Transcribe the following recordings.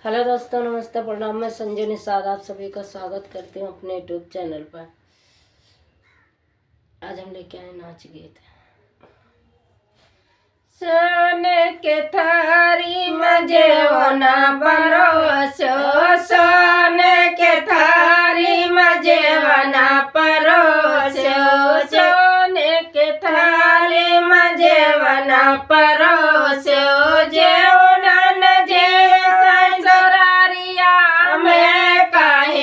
Hello दोस्तों, नमस्ते, प्रणाम। मैं संजय निषाद आप सभी का स्वागत करती हूँ अपने यूट्यूब चैनल पर। आज हम लेके आए नाच गीत। सोने के थारी मजे होना परोसो, सोने के थारी मजे होना परोसो, सोने के थारी मजे होना परोसो, जे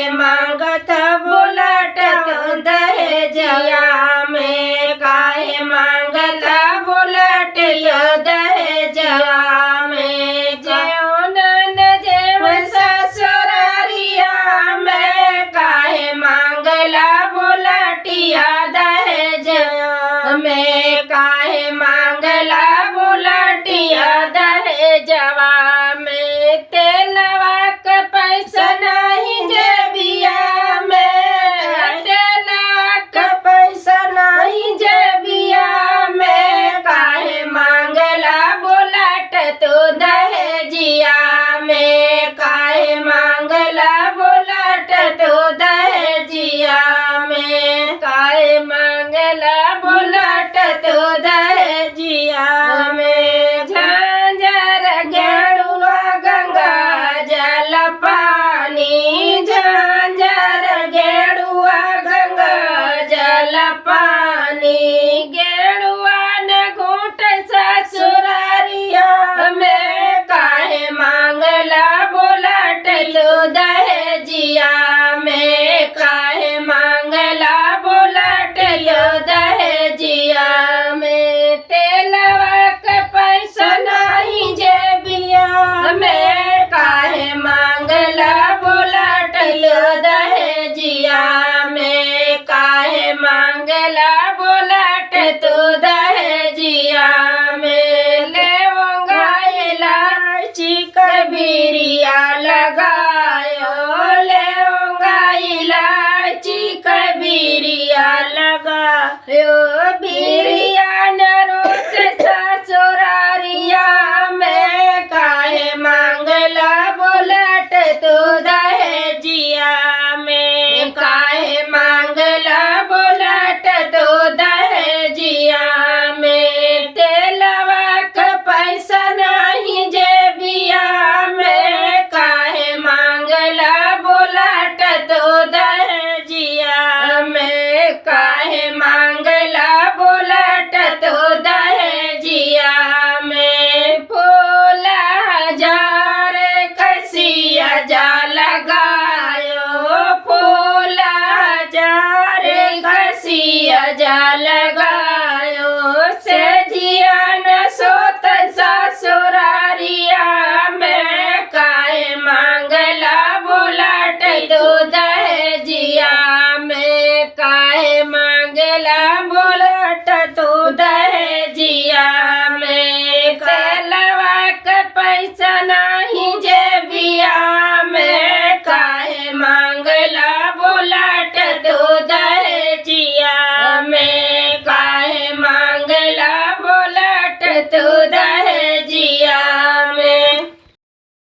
मांगत बुलट तो दहेजिया में, काहे मांगत बुलट यो दहेजिया में, जेवन जेवन ससुरारिया में, काहे मांगला बुलटिया दहेजिया में, काहे मांगला बुलटिया दहेजवा में, तेलवा के पैसा नहीं जेबिया में, तेलवा के पैसा नहीं जेबिया में, काहे मांगला बुलट तो दहेजिया में, काहे मांगला बुलट तो दहेजिया में, काहे मांगला बुलट तो दहेजिया में, झांझर गेड़ुआ गंगा जल पानी, झांझर गेड़ुआ गंगा जल पानी, गेड़ुआ न घूट ससुरारिया में, काहे मांगला बुलट तो दहेजिया में, काहे मांगला बुलट तो दहेजिया में, तेलवा के पैसा नहीं जेबिया में, काहे मांगला बुलट लो दहेजिया में, काहे मांगला बुलट तो दहेजिया में, लेवंगा इलायची कबीरिया लगायो, लेवंगा इलायची कबीरिया लगायो, बीरिया न रोज ससुरारिया में, काहे मांगला बुलट तो दहेजिया में, काहे मांगला बुलट तो दहेजिया में, तेलवा के पैसा नहीं जेबिया में, काहे मांगला बुलट तो दहेजिया में, काहे मांगला बुलट तो दहेजिया में, फूल हजार कसिया जा लगायो, फूल हजार कसिया जा लगायो, सजिया न सोत ससुरारिया में, काहे मांगला बुलट तो दहेजिया में, काहे मांगला बुलट तो दहेजिया में, तेलवा के पैसा नहीं जेबिया में, काहे मांगला